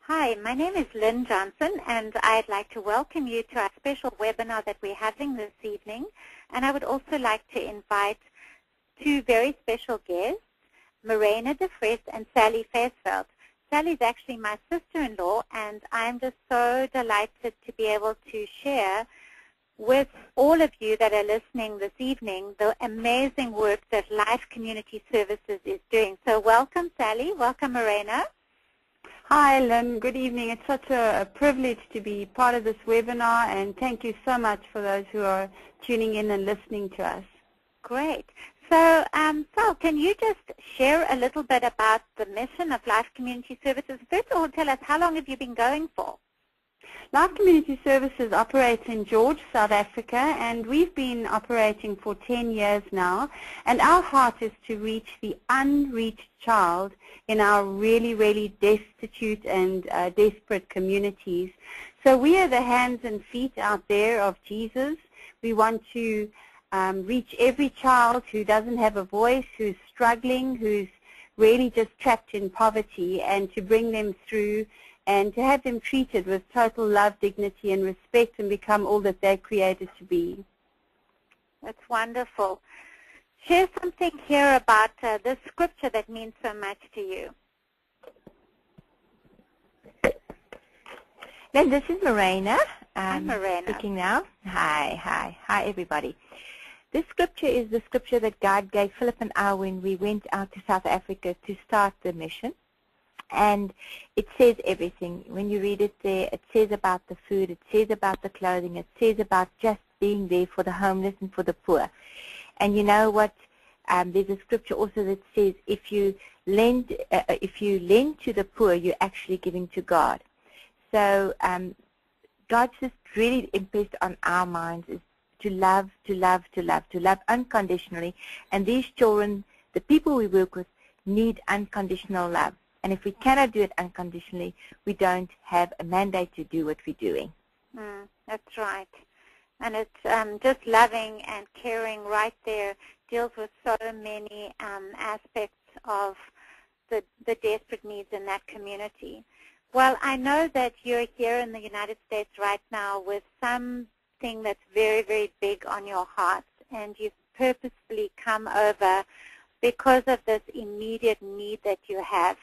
Hi, my name is Lynn Johnson, and I'd like to welcome you to our special webinar that we're having this evening. And I would also like to invite two very special guests, Morena de Vries and Sally Fairveld. Sally's actually my sister-in-law, and I'm just so delighted to be able to share with all of you that are listening this evening the amazing work that Life Community Services is doing. So welcome, Sally. Welcome, Morena. Hi, Lynn. Good evening. It's such a privilege to be part of this webinar, and thank you so much for those who are tuning in and listening to us. Great. So, Sal, can you just share a little bit about the mission of Life Community Services? First of all, tell us, how long have you been going for? Life Community Services operates in George, South Africa, and we've been operating for 10 years now. And our heart is to reach the unreached child in our really, really destitute and desperate communities. So we are the hands and feet out there of Jesus. We want to reach every child who doesn't have a voice, who's struggling, who's really just trapped in poverty, and to bring them through and to have them treated with total love, dignity, and respect and become all that they're created to be. That's wonderful. Share something here about this scripture that means so much to you. Then this is Morena. I'm Morena. Speaking now. Hi everybody. This scripture is the scripture that God gave Philip and I when we went out to South Africa to start the mission. And it says everything. When you read it there, it says about the food, it says about the clothing, it says about just being there for the homeless and for the poor. And you know what? There's a scripture also that says if you lend to the poor, you're actually giving to God. So God's just really impressed on our minds is to love unconditionally. And these children, the people we work with, need unconditional love. And if we cannot do it unconditionally, we don't have a mandate to do what we're doing. That's right. And it's just loving and caring right there deals with so many aspects of the desperate needs in that community. Well, I know that you're here in the United States right now with something that's very, very big on your heart, and you've purposefully come over because of this immediate need that you have.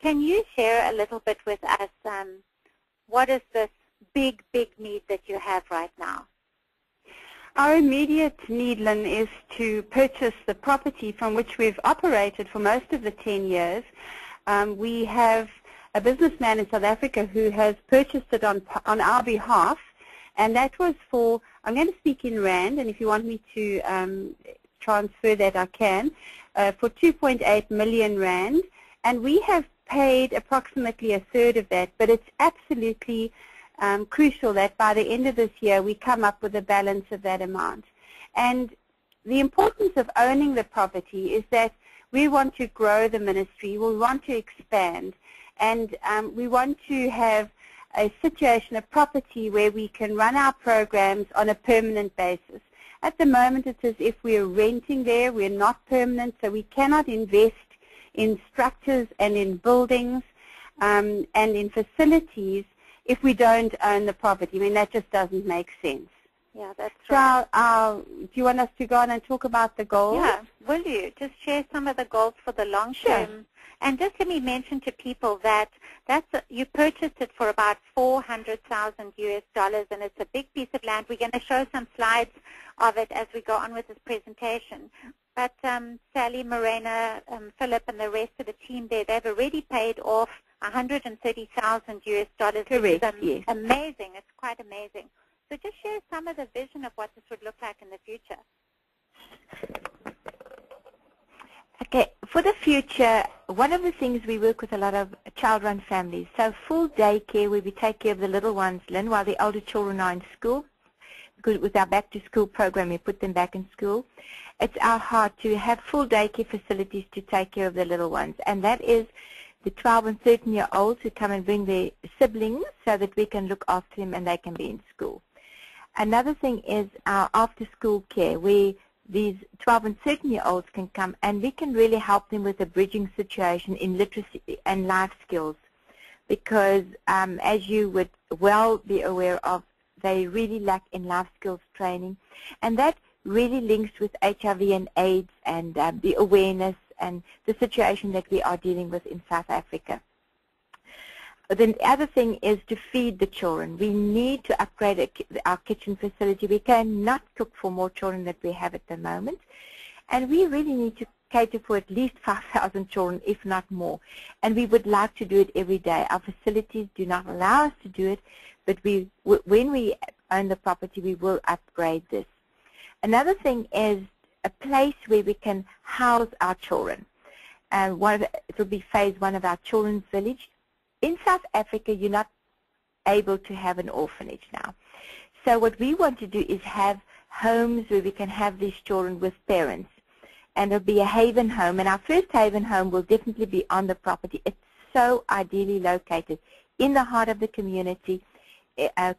Can you share a little bit with us what is this big, big need that you have right now? Our immediate need, Lynn, is to purchase the property from which we've operated for most of the 10 years. We have a businessman in South Africa who has purchased it on our behalf, and that was for, I'm going to speak in Rand, and if you want me to transfer that, I can, for 2.8 million Rand, and we have paid approximately a third of that, but it's absolutely crucial that by the end of this year we come up with a balance of that amount. And the importance of owning the property is that we want to grow the ministry, we want to expand, and we want to have a situation, a property where we can run our programs on a permanent basis. At the moment it's as if we're renting there, we're not permanent, so we cannot invest in structures and in buildings and in facilities if we don't own the property. I mean, that just doesn't make sense. Yeah, that's right. So do you want us to go on and talk about the goals? Yeah, will you? Just share some of the goals for the long term. Sure. And just let me mention to people that you purchased it for about $400,000 US, and it's a big piece of land. We're going to show some slides of it as we go on with this presentation. But Sally, Morena, Philip, and the rest of the team there, they've already paid off $130,000 US. Correct, yes. Amazing. It's quite amazing. So just share some of the vision of what this would look like in the future. Okay, for the future, one of the things we work with a lot of child-run families, so full daycare where we take care of the little ones, Lynn, while the older children are in school. Because with our back-to-school program, we put them back in school. It's our heart to have full daycare facilities to take care of the little ones, and that is the 12 and 13-year-olds who come and bring their siblings so that we can look after them and they can be in school. Another thing is our after-school care, where these 12 and 13-year-olds can come and we can really help them with a bridging situation in literacy and life skills because as you would well be aware of, they really lack in life skills training, and that really links with HIV and AIDS and the awareness and the situation that we are dealing with in South Africa. The other thing is to feed the children. We need to upgrade our kitchen facility. We cannot cook for more children than we have at the moment, and we really need to cater for at least 5,000 children, if not more, and we would like to do it every day. Our facilities do not allow us to do it, but when we own the property, we will upgrade this. Another thing is a place where we can house our children. It will be phase 1 of our children's village. In South Africa, you're not able to have an orphanage now. So what we want to do is have homes where we can have these children with parents. And it'll be a haven home. And our first haven home will definitely be on the property. It's so ideally located in the heart of the community,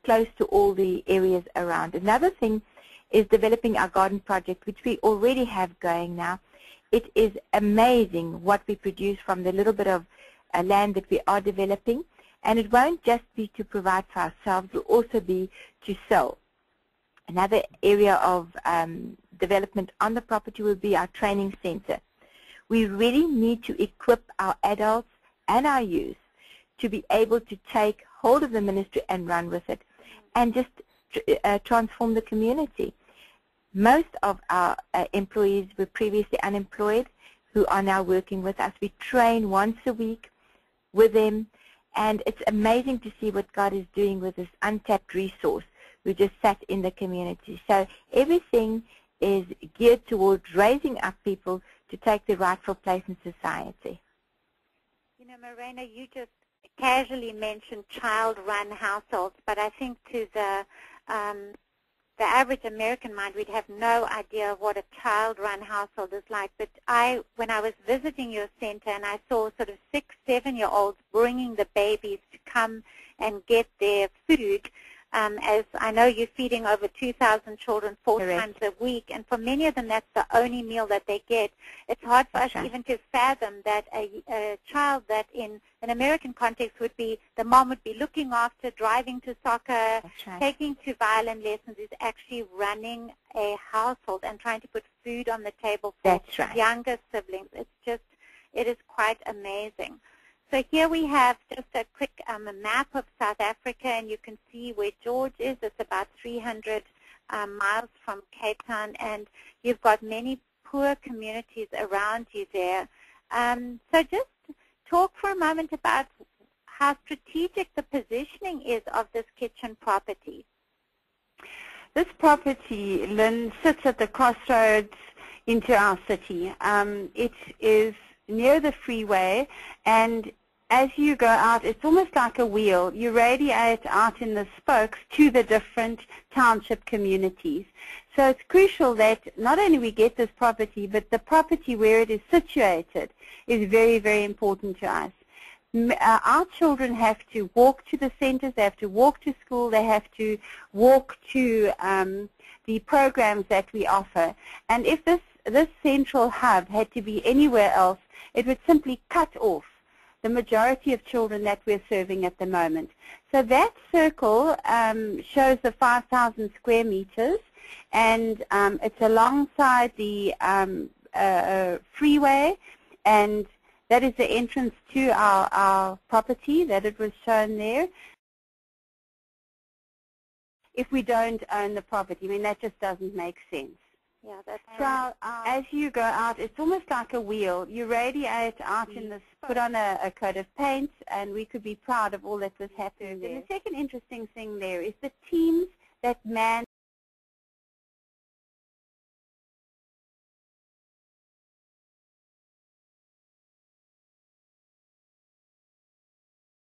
close to all the areas around. Another thing is developing our garden project, which we already have going now. It is amazing what we produce from the little bit of land that we are developing, and it won't just be to provide for ourselves, it will also be to sell. Another area of development on the property will be our training center. We really need to equip our adults and our youth to be able to take hold of the ministry and run with it and just transform the community. Most of our employees were previously unemployed who are now working with us. We train once a week with them, and it's amazing to see what God is doing with this untapped resource we just sat in the community. So everything is geared towards raising up people to take the rightful place in society. You know, Morena, you just casually mentioned child-run households, but I think to the average American mind, we'd have no idea of what a child-run household is like. But when I was visiting your center and I saw sort of 6-, 7-year-olds bringing the babies to come and get their food, as I know you're feeding over 2,000 children 4 times a week, and for many of them that's the only meal that they get. It's hard for us even to fathom that a child that in an American context would be, the mom would be looking after, driving to soccer, taking to violin lessons, is actually running a household and trying to put food on the table for younger siblings. It is quite amazing. So here we have just a quick map of South Africa, and you can see where George is. It's about 300 miles from Cape Town, and you've got many poor communities around you there. So just talk for a moment about how strategic the positioning is of this kitchen property. This property, Lynn, sits at the crossroads into our city. It is near the freeway, and as you go out, it's almost like a wheel. You radiate out in the spokes to the different township communities. So it's crucial that not only we get this property, but the property where it is situated is very, very important to us. Our children have to walk to the centers, they have to walk to school, they have to walk to the programs that we offer. And if this central hub had to be anywhere else, it would simply cut off the majority of children that we're serving at the moment. So that circle shows the 5,000 square meters, and it's alongside the freeway, and that is the entrance to our property that it was shown there. If we don't own the property, I mean, that just doesn't make sense. Yeah, that's so as you go out, it's almost like a wheel. You radiate out in the, put on a coat of paint, and we could be proud of all that was happening there. And the second interesting thing there is the teams that man